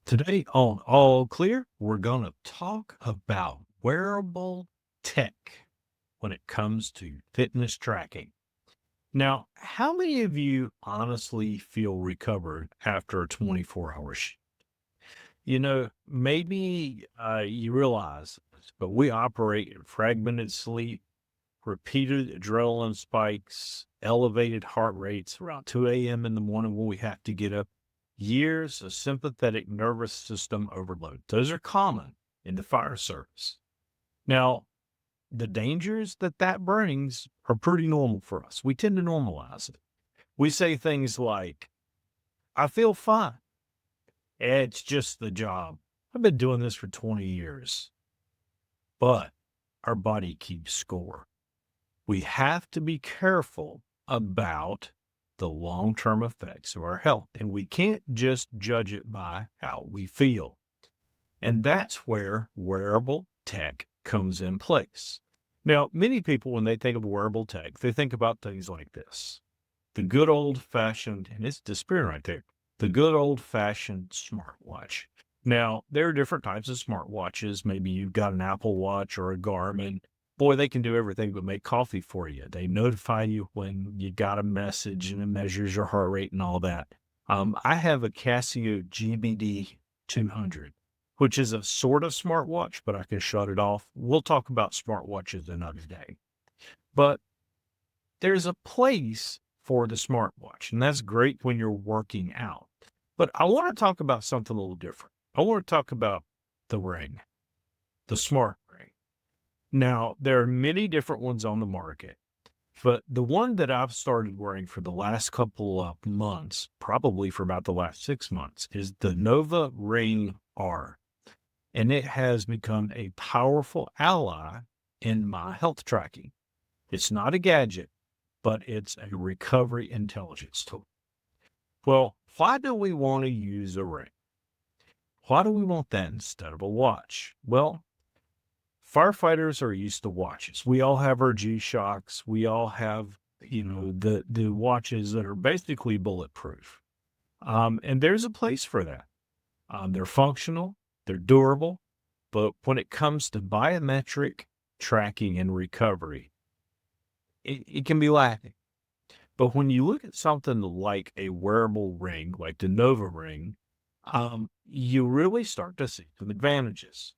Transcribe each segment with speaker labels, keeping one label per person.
Speaker 1: Today on All Clear, we're going to talk about wearable tech when it comes to fitness tracking. Now, how many of you honestly feel recovered after a 24-hour shift? Maybe you realize this, but we operate in fragmented sleep, repeated adrenaline spikes, elevated heart rates around 2 a.m. in the morning when we have to get up, years of sympathetic nervous system overload. Those are common in the fire service. Now, the dangers that brings are pretty normal for us. We tend to normalize it. We say things like, I feel fine. It's just the job. I've been doing this for 20 years. But our body keeps score. We have to be careful about the long-term effects of our health, and we can't just judge it by how we feel. And that's where wearable tech comes in place. Now, many people, when they think of wearable tech, they think about things like this. The good old-fashioned, and it's disappearing right there, the good old-fashioned smartwatch. Now, there are different types of smartwatches. Maybe you've got an Apple Watch or a Garmin. Boy, they can do everything but make coffee for you. They notify you when you got a message and it measures your heart rate and all that. I have a Casio GBD 200, which is a sort of smartwatch, but I can shut it off. We'll talk about smartwatches another day. But there's a place for the smartwatch, and that's great when you're working out. But I want to talk about something a little different. I want to talk about the ring, the smart ring. Now, there are many different ones on the market, but the one that I've started wearing for the last couple of months, probably for about the last 6 months, is the Nova Ring R. And it has become a powerful ally in my health tracking. It's not a gadget, but it's a recovery intelligence tool. Well, why do we want to use a ring? Why do we want that instead of a watch? Well, firefighters are used to watches. We all have our G-Shocks. We all have, the watches that are basically bulletproof. And there's a place for that. They're functional, they're durable, but when it comes to biometric tracking and recovery, it can be lacking. But when you look at something like a wearable ring, like the Nova ring, you really start to see some advantages.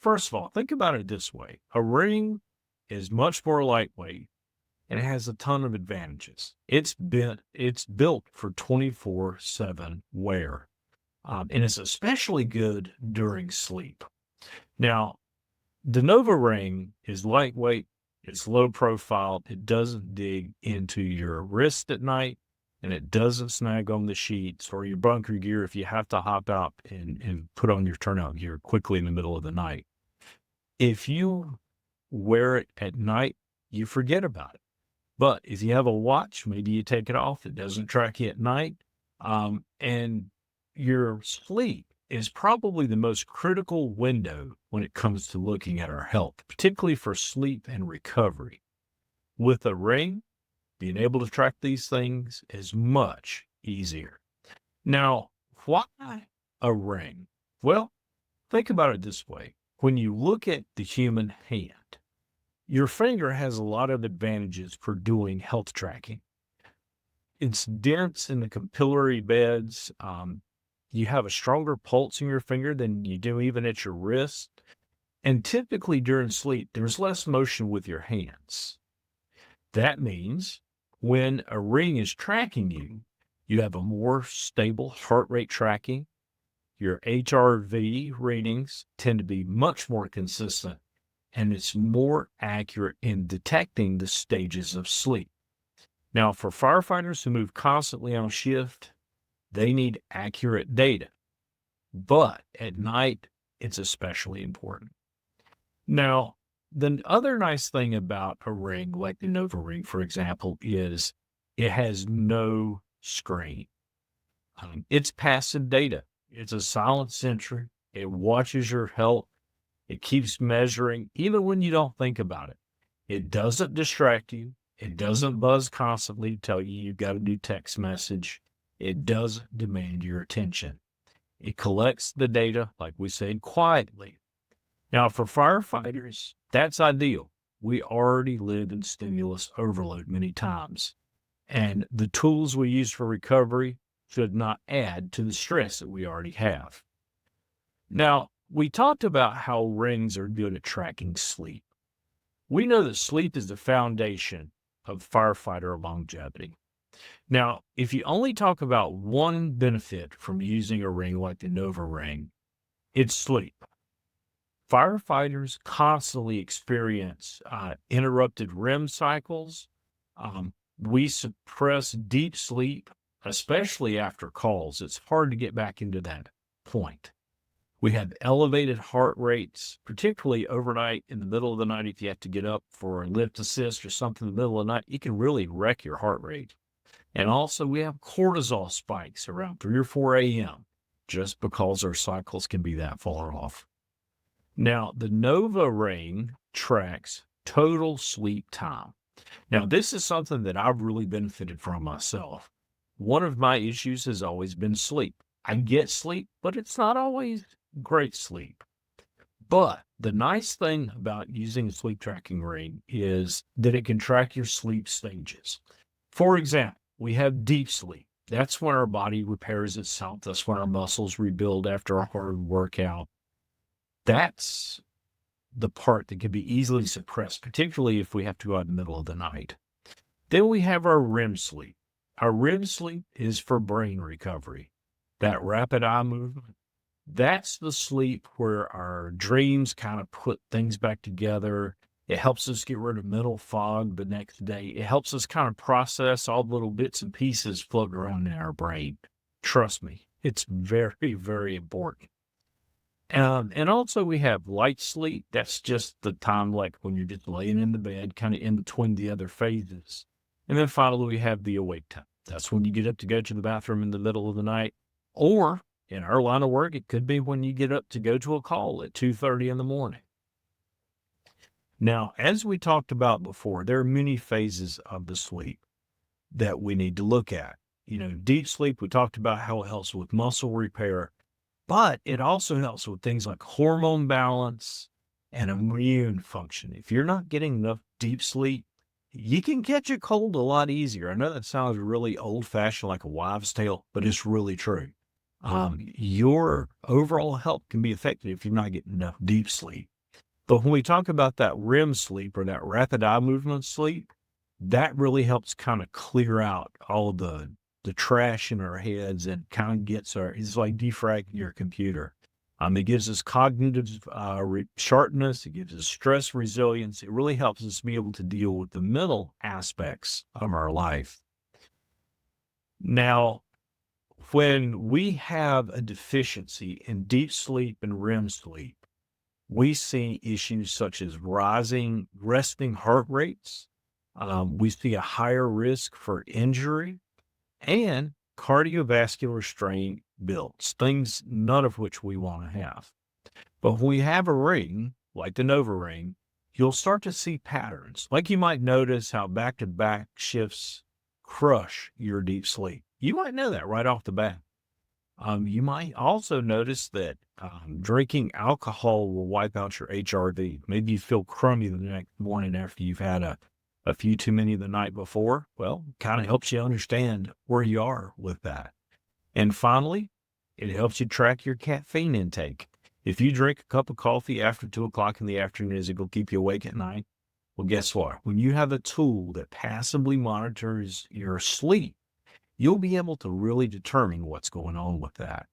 Speaker 1: First of all, think about it this way. A ring is much more lightweight and it has a ton of advantages. It's built for 24/7 wear. And it's especially good during sleep. Now, the Nova ring is lightweight, it's low profile, it doesn't dig into your wrist at night, and it doesn't snag on the sheets or your bunker gear if you have to hop out and put on your turnout gear quickly in the middle of the night. If you wear it at night, you forget about it. But if you have a watch, maybe you take it off, it doesn't track you at night, and your sleep is probably the most critical window when it comes to looking at our health, particularly for sleep and recovery. With a ring, being able to track these things is much easier. Now, why a ring? Well, think about it this way. When you look at the human hand, your finger has a lot of advantages for doing health tracking. It's dense in the capillary beds. You have a stronger pulse in your finger than you do even at your wrist. And typically during sleep, there's less motion with your hands. That means when a ring is tracking you, you have a more stable heart rate tracking. Your HRV readings tend to be much more consistent, and it's more accurate in detecting the stages of sleep. Now, for firefighters who move constantly on shift, they need accurate data. But at night, it's especially important. Now, the other nice thing about a ring, like the Nova ring, for example, is it has no screen. It's passive data. It's a silent sentry. It watches your health. It keeps measuring, even when you don't think about it. It doesn't distract you. It doesn't buzz constantly to tell you you've got a new text message. It doesn't demand your attention. It collects the data, like we said, quietly. Now, for firefighters, that's ideal. We already live in stimulus overload many times, and the tools we use for recovery should not add to the stress that we already have. Now, we talked about how rings are good at tracking sleep. We know that sleep is the foundation of firefighter longevity. Now, if you only talk about one benefit from using a ring like the Nova ring, it's sleep. Firefighters constantly experience interrupted REM cycles. We suppress deep sleep, especially after calls. It's hard to get back into that point. We have elevated heart rates, particularly overnight in the middle of the night. If you have to get up for a lift assist or something in the middle of the night, it can really wreck your heart rate. And also, we have cortisol spikes around 3 or 4 a.m. just because our cycles can be that far off. Now, the Nova ring tracks total sleep time. Now, this is something that I've really benefited from myself. One of my issues has always been sleep. I get sleep, but it's not always great sleep. But the nice thing about using a sleep tracking ring is that it can track your sleep stages. For example, we have deep sleep. That's when our body repairs itself. That's when our muscles rebuild after a hard workout. That's the part that can be easily suppressed, particularly if we have to go out in the middle of the night. Then we have our REM sleep. Our REM sleep is for brain recovery. That rapid eye movement, that's the sleep where our dreams kind of put things back together. It helps us get rid of mental fog the next day. It helps us kind of process all the little bits and pieces floating around in our brain. Trust me, it's very, very important. And also we have light sleep. That's just the time like when you're just laying in the bed, kind of in between the other phases. And then finally we have the awake time. That's when you get up to go to the bathroom in the middle of the night. Or in our line of work, it could be when you get up to go to a call at 2:30 in the morning. Now, as we talked about before, there are many phases of the sleep that we need to look at. Deep sleep, we talked about how it helps with muscle repair, but it also helps with things like hormone balance and immune function. If you're not getting enough deep sleep, you can catch a cold a lot easier. I know that sounds really old fashioned, like a wives' tale, but it's really true. Your overall health can be affected if you're not getting enough deep sleep. But when we talk about that REM sleep or that rapid eye movement sleep, that really helps kind of clear out all the trash in our heads and kind of it's like defragging your computer. It gives us cognitive sharpness. It gives us stress resilience. It really helps us be able to deal with the mental aspects of our life. Now, when we have a deficiency in deep sleep and REM sleep, we see issues such as resting heart rates. We see a higher risk for injury and cardiovascular strain builds, things none of which we want to have. But when we have a ring, like the Nova ring, you'll start to see patterns. Like you might notice how back-to-back shifts crush your deep sleep. You might know that right off the bat. You might also notice that drinking alcohol will wipe out your HRV. Maybe you feel crummy the next morning after you've had a few too many the night before. Well, kind of helps you understand where you are with that. And finally, it helps you track your caffeine intake. If you drink a cup of coffee after 2 o'clock in the afternoon, is it going to keep you awake at night? Well, guess what? When you have a tool that passively monitors your sleep, you'll be able to really determine what's going on with that.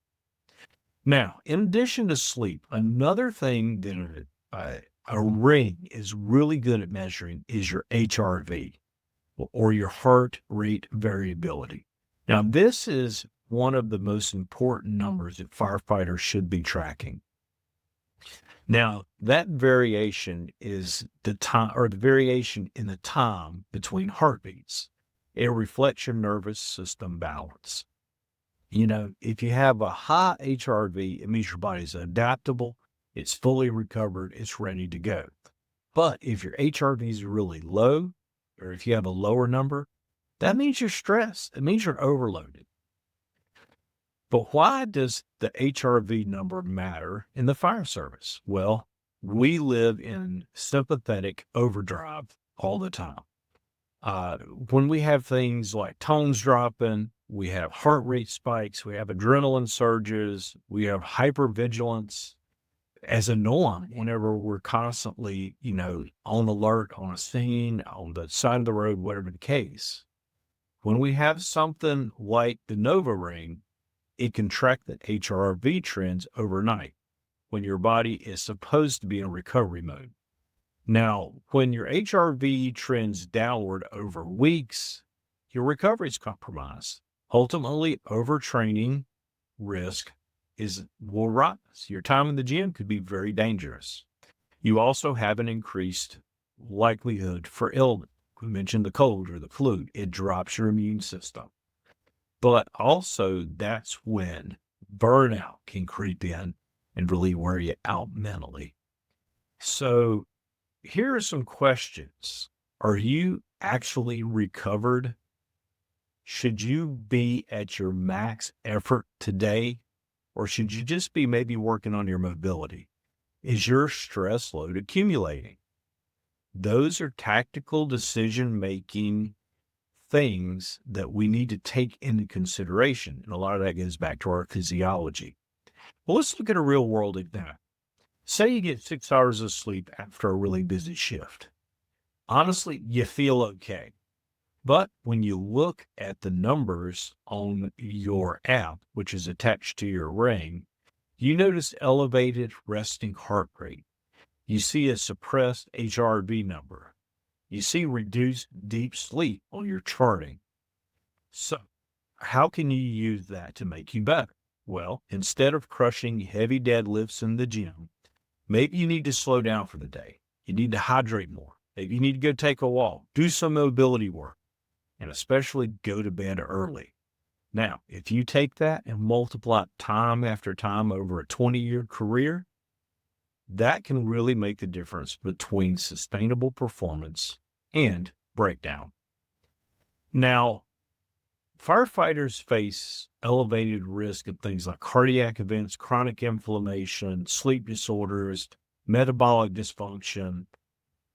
Speaker 1: Now, in addition to sleep, another thing that a ring is really good at measuring is your HRV, or your heart rate variability. Now, this is one of the most important numbers that firefighters should be tracking. Now, that variation is the time, or the variation in the time between heartbeats. It reflects your nervous system balance. If you have a high HRV, it means your body's adaptable, it's fully recovered, it's ready to go. But if your HRV is really low, or if you have a lower number, that means you're stressed. It means you're overloaded. But why does the HRV number matter in the fire service? Well, we live in sympathetic overdrive all the time. When we have things like tones dropping, we have heart rate spikes, we have adrenaline surges, we have hypervigilance as a norm whenever we're constantly, on alert, on a scene, on the side of the road, whatever the case. When we have something like the Nova Ring, it can track the HRV trends overnight when your body is supposed to be in recovery mode. Now, when your HRV trends downward over weeks, your recovery is compromised. Ultimately, overtraining risk will rise. Your time in the gym could be very dangerous. You also have an increased likelihood for illness. We mentioned the cold or the flu. It drops your immune system. But also, that's when burnout can creep in and really wear you out mentally. So, here are some questions. Are you actually recovered? Should you be at your max effort today? Or should you just be maybe working on your mobility? Is your stress load accumulating? Those are tactical decision-making things that we need to take into consideration. And a lot of that goes back to our physiology. Well, let's look at a real world example. Say you get 6 hours of sleep after a really busy shift. Honestly, you feel okay. But when you look at the numbers on your app, which is attached to your ring, you notice elevated resting heart rate. You see a suppressed HRV number. You see reduced deep sleep on your charting. So, how can you use that to make you better? Well, instead of crushing heavy deadlifts in the gym, maybe you need to slow down for the day. You need to hydrate more. Maybe you need to go take a walk, do some mobility work, and especially go to bed early. Now, if you take that and multiply it time after time over a 20-year career, that can really make the difference between sustainable performance and breakdown. Now, firefighters face elevated risk of things like cardiac events, chronic inflammation, sleep disorders, metabolic dysfunction,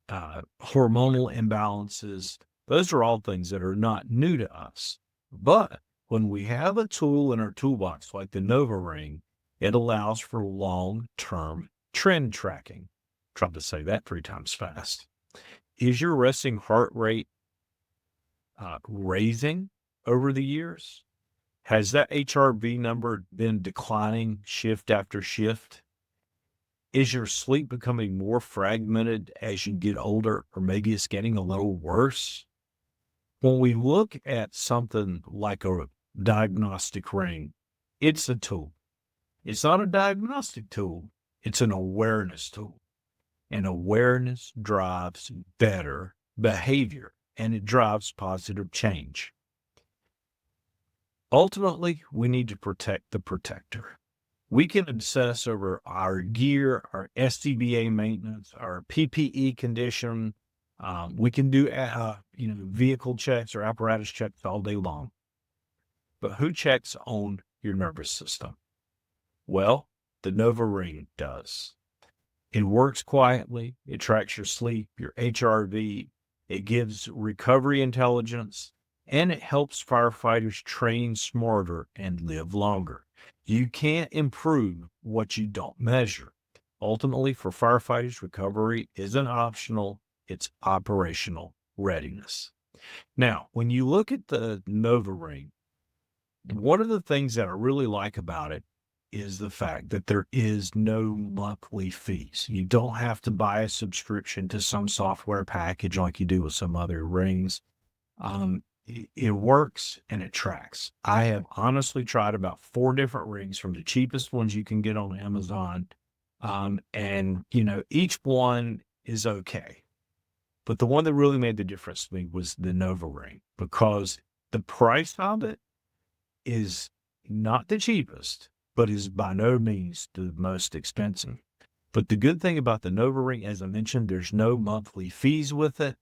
Speaker 1: hormonal imbalances. Those are all things that are not new to us. But when we have a tool in our toolbox like the Nova Ring, it allows for long-term trend tracking. Tried to say that 3 times fast. Is your resting heart rate raising over the years? Has that HRV number been declining shift after shift? Is your sleep becoming more fragmented as you get older, or maybe it's getting a little worse? When we look at something like a diagnostic ring, it's a tool. It's not a diagnostic tool. It's an awareness tool. And awareness drives better behavior, and it drives positive change. Ultimately, we need to protect the protector. We can obsess over our gear, our SCBA maintenance, our PPE condition. We can do, vehicle checks or apparatus checks all day long. But who checks on your nervous system? Well, the Nova Ring does. It works quietly. It tracks your sleep, your HRV. It gives recovery intelligence, and it helps firefighters train smarter and live longer. You can't improve what you don't measure. Ultimately, for firefighters, recovery isn't optional. It's operational readiness. Now, when you look at the Nova Ring, one of the things that I really like about it is the fact that there is no monthly fees. You don't have to buy a subscription to some software package like you do with some other rings. It works and it tracks. I have honestly tried about 4 different rings, from the cheapest ones you can get on Amazon. And each one is okay. But the one that really made the difference to me was the Nova Ring, because the price of it is not the cheapest, but is by no means the most expensive. But the good thing about the Nova Ring, as I mentioned, there's no monthly fees with it,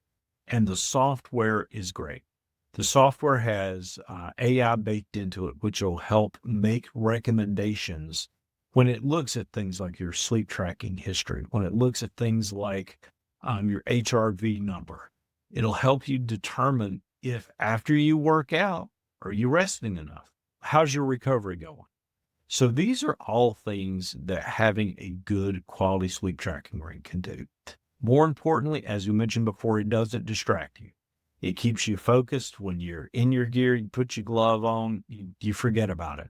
Speaker 1: and the software is great. The software has AI baked into it, which will help make recommendations when it looks at things like your sleep tracking history, when it looks at things like your HRV number. It'll help you determine if after you work out, are you resting enough? How's your recovery going? So these are all things that having a good quality sleep tracking ring can do. More importantly, as we mentioned before, it doesn't distract you. It keeps you focused when you're in your gear, you put your glove on, you forget about it.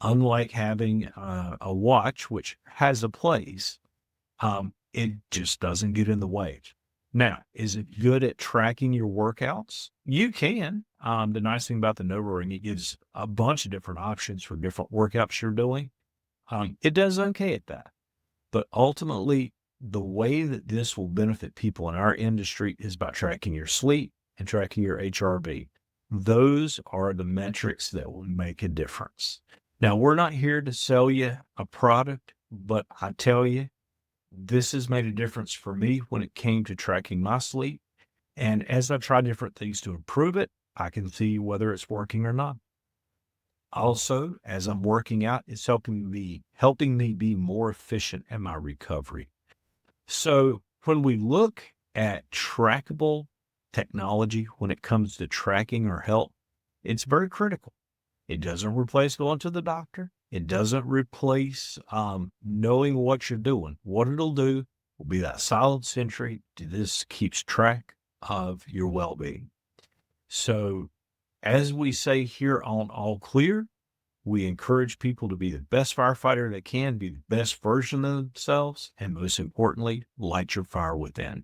Speaker 1: Unlike having a watch, which has a place, it just doesn't get in the way. Now, is it good at tracking your workouts? You can. The nice thing about the Nova Ring, it gives a bunch of different options for different workouts you're doing. It does okay at that. But ultimately, the way that this will benefit people in our industry is by tracking your sleep and tracking your HRV. Those are the metrics that will make a difference. Now, we're not here to sell you a product, but I tell you, this has made a difference for me when it came to tracking my sleep. And as I've tried different things to improve it, I can see whether it's working or not. Also, as I'm working out, it's helping me be more efficient in my recovery. So when we look at trackable technology, when it comes to tracking our health, it's very critical. It doesn't replace going to the doctor. It doesn't replace knowing what you're doing. What it'll do will be that silent sentry. This keeps track of your well-being. So as we say here on All Clear, we encourage people to be the best firefighter they can, be the best version of themselves, and most importantly, light your fire within.